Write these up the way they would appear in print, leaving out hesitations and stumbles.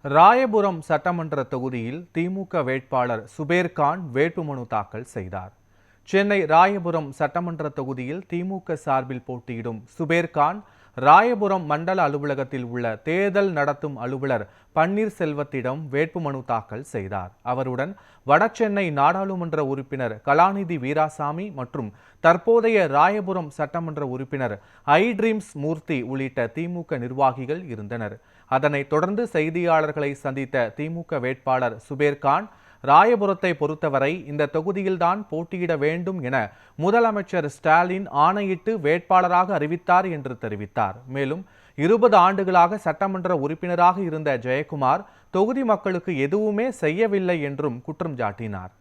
ராயபுரம் சட்டமன்ற தொகுதியில் திமுக வேட்பாளர் சுபேர்கான் வேட்புமனு தாக்கல் செய்தார். சென்னை ராயபுரம் சட்டமன்ற தொகுதியில் திமுக சார்பில் போட்டியிடும் சுபேர்கான் ராயபுரம் மண்டல அலுவலகத்தில் உள்ள தேர்தல் நடத்தும் அலுவலர் பன்னீர்செல்வத்திடம் வேட்புமனு தாக்கல் செய்தார். அவருடன் வடசென்னை நாடாளுமன்ற உறுப்பினர் கலாநிதி வீராசாமி மற்றும் தற்போதைய ராயபுரம் சட்டமன்ற உறுப்பினர் ஐட்ரீம்ஸ் மூர்த்தி உள்ளிட்ட திமுக நிர்வாகிகள் இருந்தனர். அதனைத் தொடர்ந்து செய்தியாளர்களை சந்தித்த திமுக வேட்பாளர் சுபேர்கான், ராயபுரத்தை பொறுத்தவரை இந்த தொகுதியில்தான் போட்டியிட வேண்டும் என முதலமைச்சர் ஸ்டாலின் ஆணையிட்டு வேட்பாளராக அறிவித்தார் என்று தெரிவித்தார். மேலும் 20 ஆண்டுகளாக சட்டமன்ற உறுப்பினராக இருந்த ஜெயக்குமார் தொகுதி மக்களுக்கு எதுவுமே செய்யவில்லை என்றும் குற்றம் சாட்டினார்.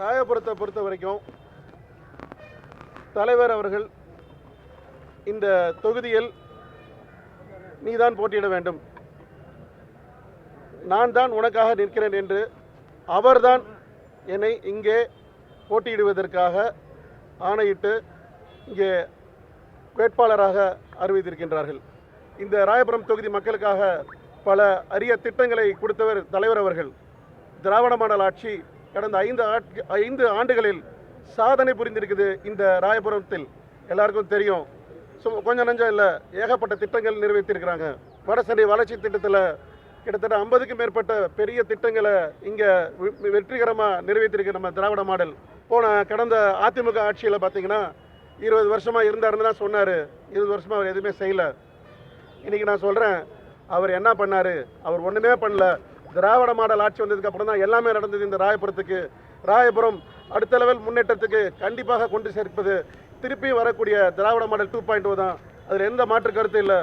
ராயபுரத்தை பொறுத்த வரைக்கும் தலைவர் அவர்கள் இந்த தொகுதியில் நீதான் போட்டியிட வேண்டும், நான் தான் உனக்காக நிற்கிறேன் என்று அவர்தான் என்னை இங்கே போட்டியிடுவதற்காக ஆணையிட்டு இங்கே வேட்பாளராக அறிவித்திருக்கின்றார்கள். இந்த ராயபுரம் தொகுதி மக்களுக்காக பல அரிய திட்டங்களை கொடுத்தவர் தலைவர் அவர்கள். திராவிட மாடல் ஆட்சி கடந்த 5 ஆண்டுகளில் சாதனை புரிந்திருக்குது. இந்த ராயபுரத்தில் எல்லாருக்கும் தெரியும். கொஞ்சம் நஞ்சம் இல்லை, ஏகப்பட்ட திட்டங்கள் நிறைவேற்றியிருக்கிறாங்க. வடசென்னை வளர்ச்சி திட்டத்தில் கிட்டத்தட்ட 50க்கும் மேற்பட்ட பெரிய திட்டங்களை இங்கே வெற்றிகரமாக நிறைவேற்றிருக்கு நம்ம திராவிட மாடல். கடந்த அதிமுக ஆட்சியில் பார்த்தீங்கன்னா 20 வருஷமாக இருந்தாருன்னு தான் சொன்னார். 20 வருஷமாக அவர் எதுவுமே செய்யலை. இன்றைக்கி நான் சொல்கிறேன், அவர் என்ன பண்ணார்? அவர் ஒன்றுமே பண்ணல. திராவிட மாடல் ஆட்சி வந்ததுக்கப்புறம் தான் எல்லாமே நடந்தது இந்த ராயபுரத்துக்கு. ராயபுரம் அடுத்த லெவல் முன்னேற்றத்துக்கு கண்டிப்பாக கொண்டு சேர்ப்பது திருப்பி வரக்கூடிய திராவிட மாடல் 2.0 தான். அதில் எந்த மாற்று கருத்து இல்லை.